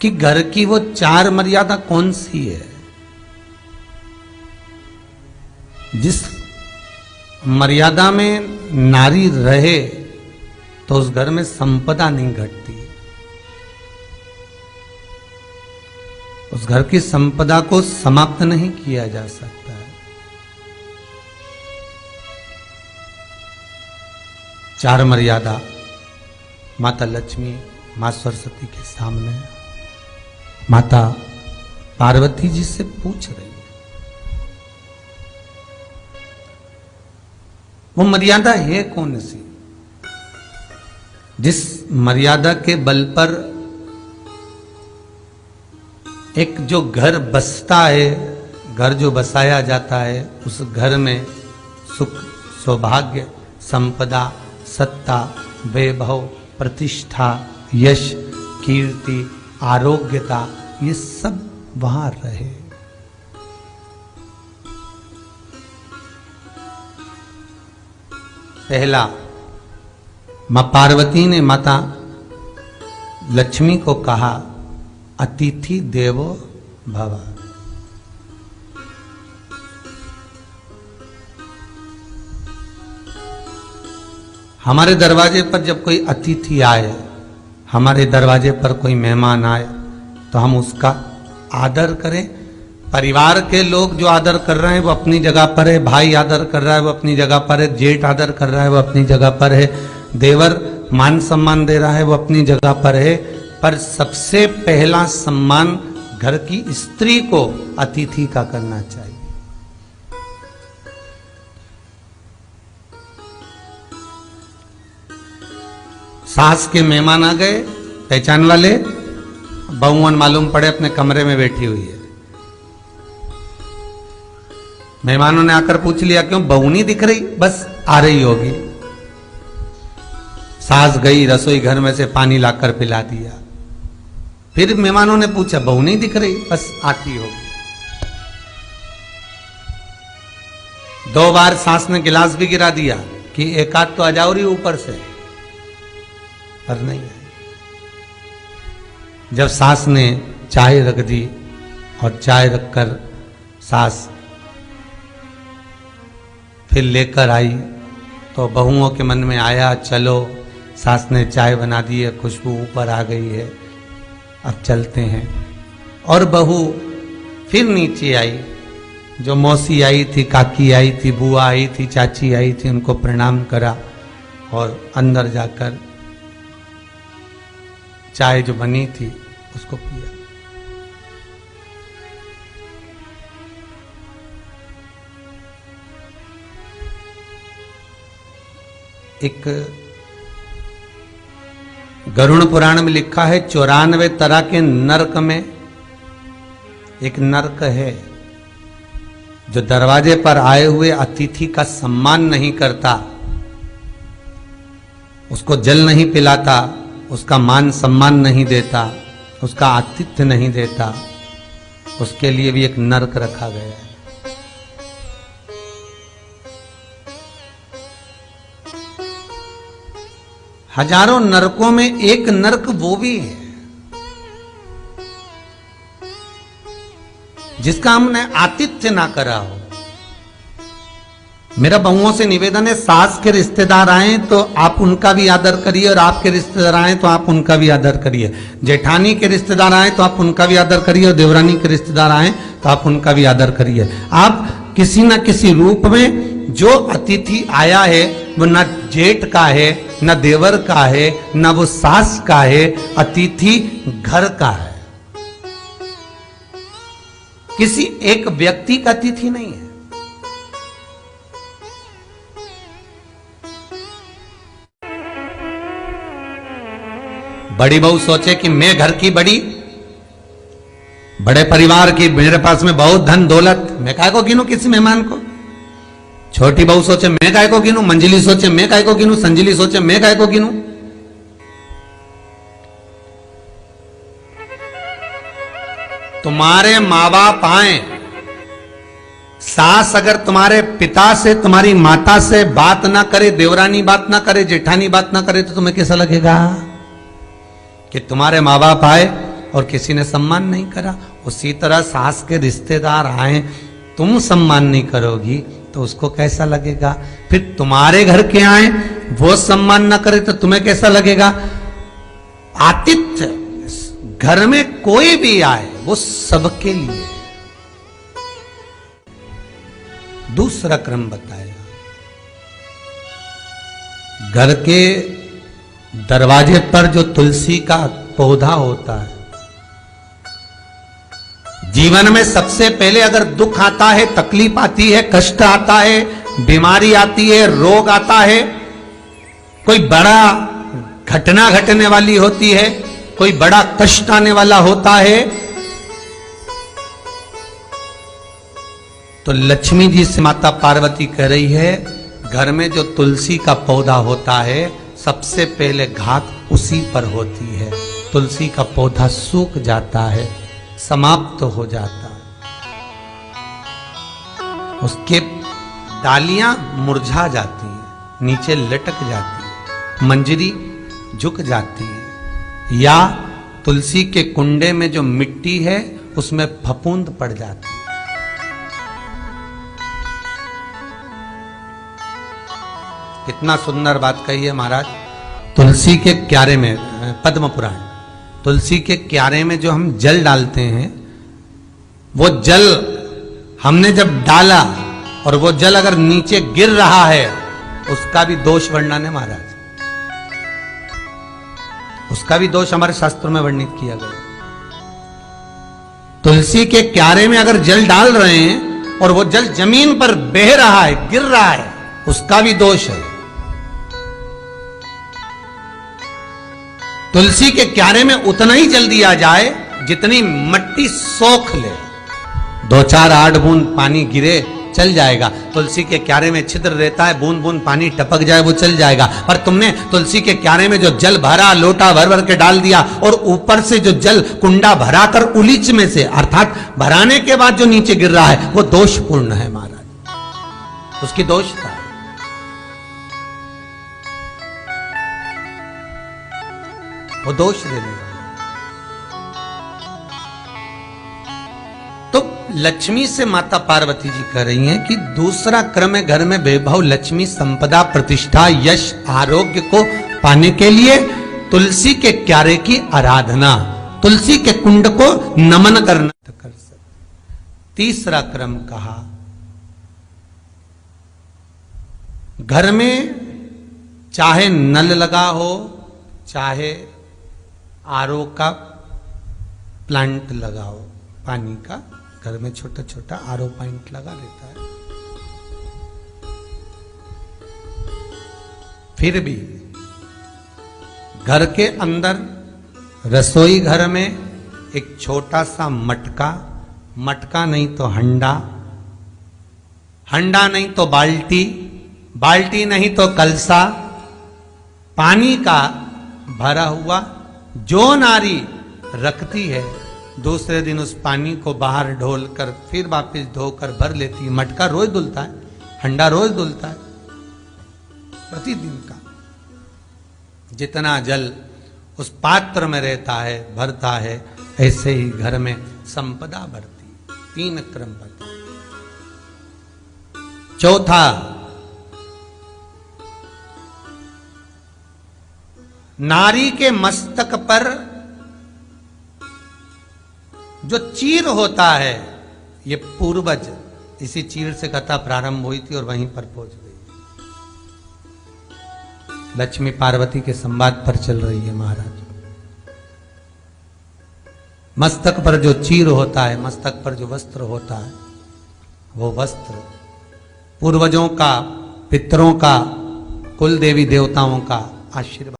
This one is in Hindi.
कि घर की वो 4 मर्यादा कौन सी है जिस मर्यादा में नारी रहे तो उस घर में संपदा नहीं घटती, उस घर की संपदा को समाप्त नहीं किया जा सकता है। 4 मर्यादा माता लक्ष्मी, मां सरस्वती के सामने माता पार्वती जी से पूछ रही है। वो मर्यादा है कौन सी जिस मर्यादा के बल पर एक जो घर बसता है, घर जो बसाया जाता है, उस घर में सुख, सौभाग्य, संपदा, सत्ता, वैभव, प्रतिष्ठा, यश, कीर्ति, आरोग्यता, ये सब वहां रहे। पहला, मां पार्वती ने माता लक्ष्मी को कहा, अतिथि देवो भव। हमारे दरवाजे पर जब कोई अतिथि आए, हमारे दरवाजे पर कोई मेहमान आए, तो हम उसका आदर करें। परिवार के लोग जो आदर कर रहे हैं वो अपनी जगह पर है, भाई आदर कर रहा है वो अपनी जगह पर है, जेठ आदर कर रहा है वो अपनी जगह पर है, देवर मान सम्मान दे रहा है वो अपनी जगह पर है। पर सबसे पहला सम्मान घर की स्त्री को अतिथि का करना चाहिए। सास के मेहमान आ गए, पहचान वाले, बहुवन मालूम पड़े अपने कमरे में बैठी हुई है। मेहमानों ने आकर पूछ लिया, क्यों बहू नहीं दिख रही? बस आ रही होगी। सास गई, रसोई घर में से पानी लाकर पिला दिया। फिर मेहमानों ने पूछा, बहू नहीं दिख रही? बस आती होगी। 2 बार सास ने गिलास भी गिरा दिया कि एक आध तो आ जाओ रही ऊपर से, पर नहीं आई। जब सास ने चाय रख दी और चाय रखकर सास फिर लेकर आई, तो बहुओं के मन में आया, चलो सास ने चाय बना दी है, खुशबू ऊपर आ गई है, अब चलते हैं। और बहू फिर नीचे आई, जो मौसी आई थी, काकी आई थी, बुआ आई थी, चाची आई थी, उनको प्रणाम करा और अंदर जाकर चाय जो बनी थी उसको पिया। एक गरुड़ पुराण में लिखा है, 94 तरह के नरक में एक नरक है जो दरवाजे पर आए हुए अतिथि का सम्मान नहीं करता, उसको जल नहीं पिलाता, उसका मान सम्मान नहीं देता, उसका आतिथ्य नहीं देता, उसके लिए भी एक नरक रखा गया है। हजारों नरकों में एक नरक वो भी है जिसका हमने आतिथ्य ना करा हो। मेरा बहुओं से निवेदन है, सास के रिश्तेदार आए तो आप उनका भी आदर करिए, और आपके रिश्तेदार आए तो आप उनका भी आदर करिए। जेठानी के रिश्तेदार आए तो आप उनका भी आदर करिए, और देवरानी के रिश्तेदार आए तो आप उनका भी आदर करिए। आप किसी न किसी रूप में जो अतिथि आया है वो न जेठ का है, न देवर का है, न वो सास का है, अतिथि घर का है, किसी एक व्यक्ति का अतिथि नहीं है। बड़ी बहू सोचे कि मैं घर की बड़ी, बड़े परिवार की, मेरे पास में बहुत धन दौलत, मैं काहे को गिनूं किसी मेहमान को। छोटी बहू सोचे मैं काहे को गिनूं, मंजिली सोचे मैं काहे को गिनूं, संजिली सोचे मैं काहे को गिनूं। तुम्हारे माँ बाप आए, सास अगर तुम्हारे पिता से, तुम्हारी माता से बात ना करे, देवरानी बात ना करे, जेठानी बात ना करे, तो तुम्हें कैसा लगेगा कि तुम्हारे माँ बाप आए और किसी ने सम्मान नहीं करा। उसी तरह सास के रिश्तेदार आए, तुम सम्मान नहीं करोगी तो उसको कैसा लगेगा? फिर तुम्हारे घर के आए, वो सम्मान ना करे तो तुम्हें कैसा लगेगा? आतिथ्य घर में कोई भी आए वो सबके लिए। दूसरा क्रम बताया, घर के दरवाजे पर जो तुलसी का पौधा होता है, जीवन में सबसे पहले अगर दुख आता है, तकलीफ आती है, कष्ट आता है, बीमारी आती है, रोग आता है, कोई बड़ा घटना घटने वाली होती है, कोई बड़ा कष्ट आने वाला होता है, तो लक्ष्मी जी से माता पार्वती कह रही है, घर में जो तुलसी का पौधा होता है सबसे पहले घात उसी पर होती है। तुलसी का पौधा सूख जाता है, समाप्त हो जाता है, उसके डालियां मुरझा जाती हैं, नीचे लटक जाती है, मंजरी झुक जाती है, या तुलसी के कुंडे में जो मिट्टी है उसमें फफूंद पड़ जाती है। कितना सुंदर बात कही है महाराज। तुलसी के क्यारे में, पद्म पुराण, तुलसी के क्यारे में जो हम जल डालते हैं, वो जल हमने जब डाला और वो जल अगर नीचे गिर रहा है, उसका भी दोष वर्णन है महाराज, उसका भी दोष हमारे शास्त्रों में वर्णित किया गया। तुलसी के क्यारे में अगर जल डाल रहे हैं और वो जल जमीन पर बह रहा है, गिर रहा है, उसका भी दोष है। तुलसी के क्यारे में उतना ही जल दिया जाए जितनी मट्टी सोख ले, 2-4 8 बूंद पानी गिरे चल जाएगा। तुलसी के क्यारे में छिद्र रहता है, बूंद बूंद पानी टपक जाए वो चल जाएगा। पर तुमने तुलसी के क्यारे में जो जल भरा, लोटा भर भर के डाल दिया, और ऊपर से जो जल कुंडा भरा कर उलीच में से, अर्थात भराने के बाद जो नीचे गिर रहा है, वो दोषपूर्ण है महाराज, उसकी दोषता है। वो दोष देने वाला। तो लक्ष्मी से माता पार्वती जी कह रही हैं कि दूसरा क्रम है घर में वैभव, लक्ष्मी, संपदा, प्रतिष्ठा, यश, आरोग्य को पाने के लिए तुलसी के क्यारे की आराधना, तुलसी के कुंड को नमन करना कर सकते। तीसरा क्रम कहा, घर में चाहे नल लगा हो, चाहे आरओ का प्लांट लगाओ, पानी का घर में छोटा छोटा आरओ प्लांट लगा देता है, फिर भी घर के अंदर रसोई घर में एक छोटा सा मटका, मटका नहीं तो हंडा, हंडा नहीं तो बाल्टी, बाल्टी नहीं तो कलसा, पानी का भरा हुआ जो नारी रखती है, दूसरे दिन उस पानी को बाहर ढोल कर फिर वापस धोकर भर लेती है। मटका रोज धुलता है, हंडा रोज धुलता है, प्रतिदिन का। जितना जल उस पात्र में रहता है, भरता है, ऐसे ही घर में संपदा बढ़ती। 3 क्रम बता। चौथा, नारी के मस्तक पर जो चीर होता है, ये पूर्वज, इसी चीर से कथा प्रारंभ हुई थी और वहीं पर पहुंच गई। लक्ष्मी पार्वती के संवाद पर चल रही है महाराज। मस्तक पर जो चीर होता है, मस्तक पर जो वस्त्र होता है, वो वस्त्र पूर्वजों का, पितरों का, कुल देवी देवताओं का आशीर्वाद।